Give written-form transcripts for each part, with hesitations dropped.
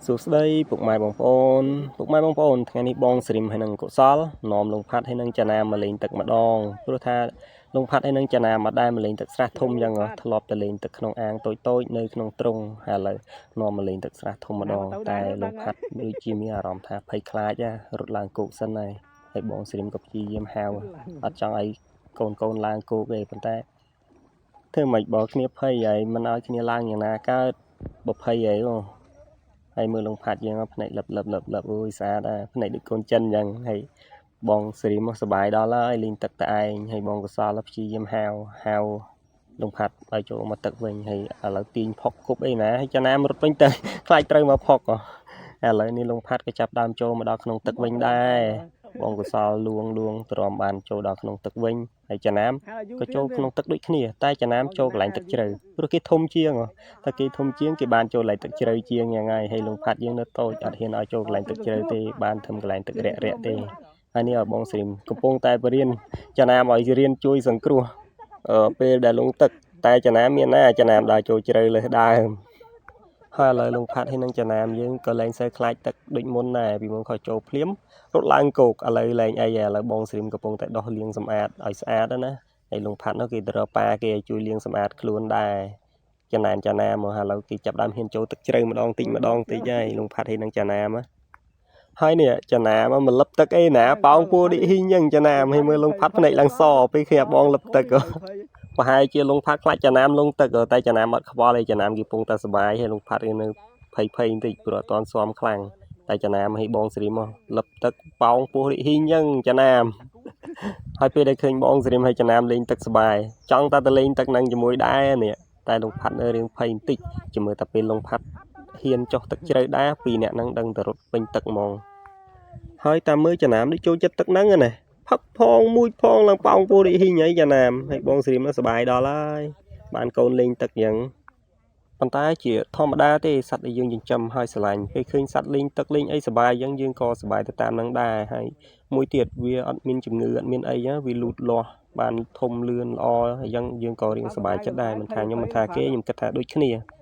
សួស្តីពុកម៉ែបងប្អូនថ្ងៃនេះបងស្រីមហើយនឹងកុសលនាំលងផាត់ហើយនឹងចាណាមកលេងទឹកម្ដងព្រោះថាលងផាត់ហើយនឹងចាណាមកដែរមកលេងទឹកស្រះធំយ៉ាងធ្លាប់ទៅលេងទឹកក្នុងអាងតូចៗនៅក្នុងទ្រុងហើយឥឡូវនាំមកលេងទឹកស្រះធំម្ដងតែលងផាត់ដូចជាមានអារម្មណ៍ថាភ័យខ្លាចរត់ឡើងគោកសិនហើយបងស្រីមក៏ព្យាយាមហៅអត់ចង់ឲ្យកូនឡើងគោកទេប៉ុន្តែធ្វើមិនបើគ្នាភ័យហើយមិនឲ្យគ្នាឡើងយ៉ាងណាកើតបើភ័យហើយហើយមើលលងផាត់យើងភ្នែកលឹបអូយស្អាតភ្នែកដូចកូនចិនអញ្ចឹងហើយបងសេរីមកសបាយដល់ហើយលេងទឹកតែឯងហើយបងកសលព្យាយាមហៅលងផាត់ឲ្យចូលមកទឹកវិញហើយឥឡូវទាញផុកគប់អីណាហើយចាណាមរត់វិញទៅខ្លាចត្រូវមកផុកឥឡូវនេះលងផាត់ក៏ចាប់ដើមចូលមកដល់ក្នុងទឹកវិញដែរបងកសលលួងទ្រាំបានចូលដល់ក្នុងទឹកវិញហើយចាណាមក៏ចូលក្នុងទឹកដូចគ្នាតែចាណាមចូលកន្លែងទឹកជ្រៅព្រោះគេធំជាងតែគេធំជាងគេបានចូលកន្លែងទឹកជ្រៅជាងយ៉ាងហើយលងផាត់យើងនៅតូចអត់ហ៊ានឲ្យចូលកន្លែងទឹកជ្រៅទេបានធ្វើកន្លែងទឹករាក់ទេហើយនេះឲ្យបងស្រីមកំពុងតែបរៀនចាណាមឲ្យរៀនជួយសង្គ្រោះពេលដែលលងទឹកតែចាណាមមានណាចាណាមដើរចូលជ្រៅលើសដើមហើយឥឡូវលងផាត់ហើយនឹងចាណាមយើងក៏លែងសូវខ្លាចទឹកដូចមុនដែរពីមុនខុសចូលភ្លាមរត់ឡើងគោកឥឡូវលែងអីឥឡូវបងស្រីមកំពុងតែដោះលាងសម្អាតឲ្យស្អាតណាហើយលងផាត់នោះគេទៅរកប៉ាគេឲ្យជួយលាងសម្អាតខ្លួនដែរចាណាមមកឥឡូវគេចាប់ដើមហ៊ានចូលទឹកជ្រៅម្ដងតិចហើយលងផាត់ហើយនឹងចាណាមហើយនេះចាណាមមកលឹបទឹកអីណាប៉ោងពួរឌីហ៊ីងអញ្ចឹងចាណាមឲ្យមើលលងផាត់ភ្នែកឡើងសពេលគេបងលឹបទឹកប្រហែលជាលងផាត់ខ្លាចចាណាមលងទឹកតែចាណាមអត់ខ្វល់ឯចាណាមគេពងតែសុបាយហើយលងផាត់គេនៅភ័យបន្តិចព្រោះអត់ទាន់ស៊ាំខ្លាំងតែចាណាមឲ្យបងស្រីមកលឹបទឹកប៉ោងពោះរីហ៊ីងអញ្ចឹងចាណាមហើយពេលដែលឃើញបងស្រីមឲ្យចាណាមលេងទឹកសុបាយចង់តែលេងទឹកនឹងជាមួយដែរនេះតែលងផាត់នៅរឿងភ័យបន្តិចជាមួយតែពេលលងផាត់ហ៊ានចុះទឹកជ្រៅដែរពីរអ្នកនឹងដឹងតែរត់ពេញទឹកហ្មងហើយតាមមើលចាណាមដូចចូលចិត្តទឹកហ្នឹងណាផឹកផងមួយផងឡើងប៉ោងពោះរីហ៊ីងអីចាណាមហើយបងស្រីមសុបាយដល់ហើយបានកូនលេងទឹកអញ្ចឹងប៉ុន្តែជាធម្មតាទេសត្វដែលយើងចិញ្ចឹមហើយស្រឡាញ់ពេលឃើញសត្វលេងទឹកលេងអីសុបាយអញ្ចឹងយើងក៏សុបាយទៅតាមនឹងដែរហើយមួយទៀតវាអត់មានជំងឺអត់មានអីវាលូតលាស់បានធំលឿនល្អអញ្ចឹងយើងក៏រៀងសុបាយចិត្តដែរមិនថាខ្ញុំមិនថាគេខ្ញុំគិតថាដូចគ្នា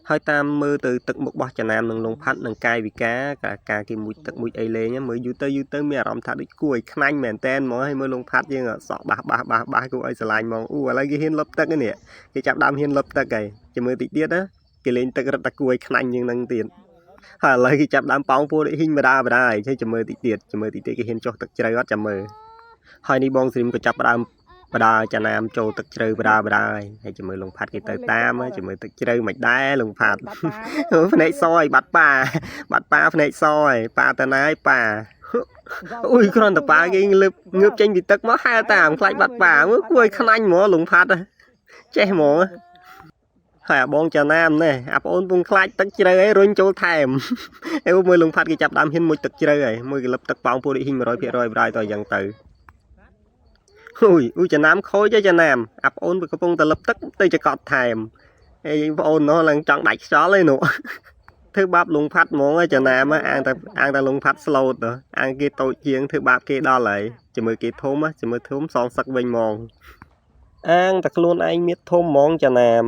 ហើយតាមមើលទៅទឹកមុខរបស់ចាណាមនឹងលងផាត់នឹងកាយវិការគេមួយទឹកមួយអីលេងមើលយូរទៅមានអារម្មណ៍ថាដូចគួរឲ្យខ្នាញ់មែនតែនហ្មងហើយមើលលងផាត់យើងសក់បាសគួរឲ្យស្រឡាញ់ហ្មងឥឡូវគេហ៊ានលុបទឹកនេះគេចាប់ដើមហ៊ានលុបទឹកហើយចាំមើលតិចទៀតណាគេលេងទឹករត់តែគួរឲ្យខ្នាញ់ជាងនឹងទៀតហើយឥឡូវគេចាប់ដើមប៉ោងពោះដូចហ៊ីងបដាហើយចាំមើលតិចទៀតគេហ៊ានចុះទឹកជ្រៅអត់ចាំមើលហើយនេះបងស្រីមក៏ចាប់ដើមបដាចាណាមចូលទឹកជ្រៅបដាហើយចាំមើលលងផាត់គេទៅតាមចាំមើលទឹកជ្រៅមិនដែរលងផាត់ភ្នែកសឲ្យបាត់ប៉ាភ្នែកសឲ្យប៉ាទៅណាឲ្យប៉ាអូយគ្រាន់តែប៉ាគេងើបចេញពីទឹកមកហែតាមខ្លាចបាត់ប៉ាមើលគួរឲ្យខ្នាញ់ហ្មងលងផាត់ចេះហ្មងហើយអាបងចាណាមនេះអាប្អូនពងខ្លាចទឹកជ្រៅអីរុញចូលថែមអេមើលលងផាត់គេចាប់ដើមហ៊ានមួយទឹកជ្រៅហើយមើលគេលឹបទឹកប៉ោងពូរីហ៊ីង 100% បដាយទៅអញ្ចឹងទៅអូយចាណាមខូចចាណាមអាប្អូនកំពុងតែលឹបទឹកទៅចកត់ថែមហើយប្អូននោះឡើងចង់ដាច់ខ្យល់ឯនោះធ្វើបាបលងផាត់ហ្មងចាណាមអាងតែលងផាត់ស្លូតអាងគេតូចជាងធ្វើបាបគេដល់ហើយចាំមើលគេធំសងសឹកវិញហ្មងអាងតែខ្លួនឯងមានធំហ្មងចាណាម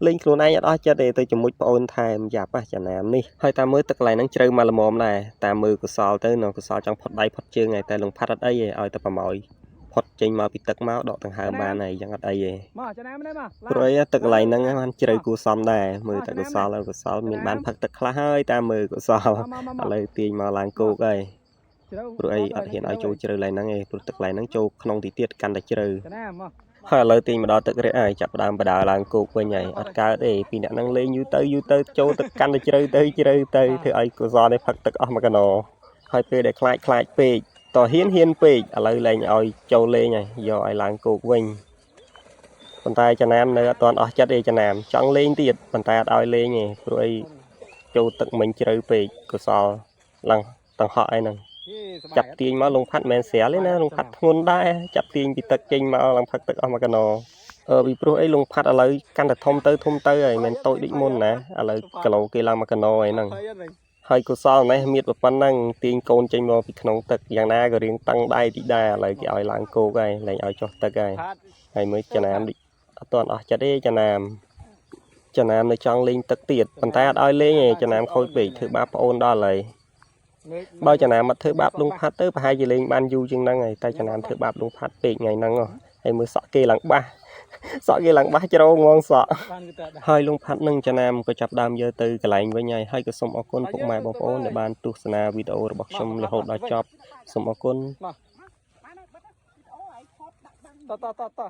លេងខ្លួនឯងអត់អស់ចិត្តទេទៅជាមួយប្អូនថែមយ៉ាប់ចាណាមនេះហើយតាមមើលទឹកកន្លែងហ្នឹងជ្រៅមកល្មមដែរតាមមើលកសលទៅកសលចង់ផុតដៃផុតជើងហើយតែលងផាត់អត់អីទេឲ្យតែប្រម៉ោយផុតចេញមកពីទឹកមកដកដង្ហើមបានហើយយ៉ាងអត់អីទេមកចាណាមនេះមកព្រោះទឹកកន្លែងហ្នឹងបានជ្រៅគួរសមដែរមើលតែកសលមានបានផឹកទឹកខ្លះហើយតាមមើលកសលឥឡូវទាញមកឡើងគោកហើយព្រោះអីអត់ហ៊ានឲ្យចូលជ្រៅកន្លែងហ្នឹងទេព្រោះទឹកកន្លែងហ្នឹងចូលក្នុងទីទៀតកាន់តែជ្រៅហើយឥឡូវទាញមកដល់ទឹករាក់ហើយចាប់ដើមបដាឡើងគោកវិញហើយអត់កើតទេពីអ្នកហ្នឹងលេងយូរទៅចូលទឹកកាន់តែជ្រៅទៅធ្វើឲ្យកសលនេះផឹកទឹកអស់មួយកណោហើយពេលដែលខ្លាចពេកតហ៊ានពេកឥឡូវលែងឲ្យចូលលេងហើយយកឲ្យឡើងគោកវិញប៉ុន្តែចាណាមនៅអត់ទាន់អស់ចិត្តទេចាណាមចង់លេងទៀតប៉ុន្តែអត់ឲ្យលេងទេព្រោះអីចូលទឹកមិញជ្រៅពេកកសលឡើងតង្ហក់អីហ្នឹងចាប់ទាញមកលងផាត់មិនស្រាលទេណាលងផាត់ធ្ងន់ដែរចាប់ទាញពីទឹកចេញមកឡើងផឹកទឹកអស់មួយកណោពីព្រោះអីលងផាត់ឥឡូវកាន់តែធំទៅហើយមិនតូចដូចមុនណាឥឡូវគីឡូគេឡើងមួយកណោអីហ្នឹងហើយកុសលនេះមានប៉ុណ្ណឹងទាញកូនចេញមកពីក្នុងទឹកយ៉ាងណាក៏រៀងតឹងដៃតិចដែរឥឡូវគេឲ្យឡើងគោកហើយលែងឲ្យចុះទឹកហើយមើលចាណាមអត់ទាន់អស់ចិត្តទេចាណាម ចាណាមនៅចង់លេងទឹកទៀតប៉ុន្តែអត់ឲ្យលេងទេចាណាមខូចពេកធ្វើបាបប្អូនដល់ហើយបើចាណាមអត់ធ្វើបាបលងផាត់ទៅប្រហែលជាលេងបានយូរជាងហ្នឹងហើយតែចាណាមធ្វើបាបលងផាត់ពេកថ្ងៃហ្នឹងហើយមើលសក់គេឡើងបាសសក់គេឡើងបាសច្រោងងសក់ហើយលងផាត់នឹងចាណាមក៏ចាប់ដើមយកទៅកន្លែងវិញហើយក៏សូមអរគុណពុកម៉ែបងប្អូនដែលបានទស្សនាវីដេអូរបស់ខ្ញុំរហូតដល់ចប់សូមអរគុណ ត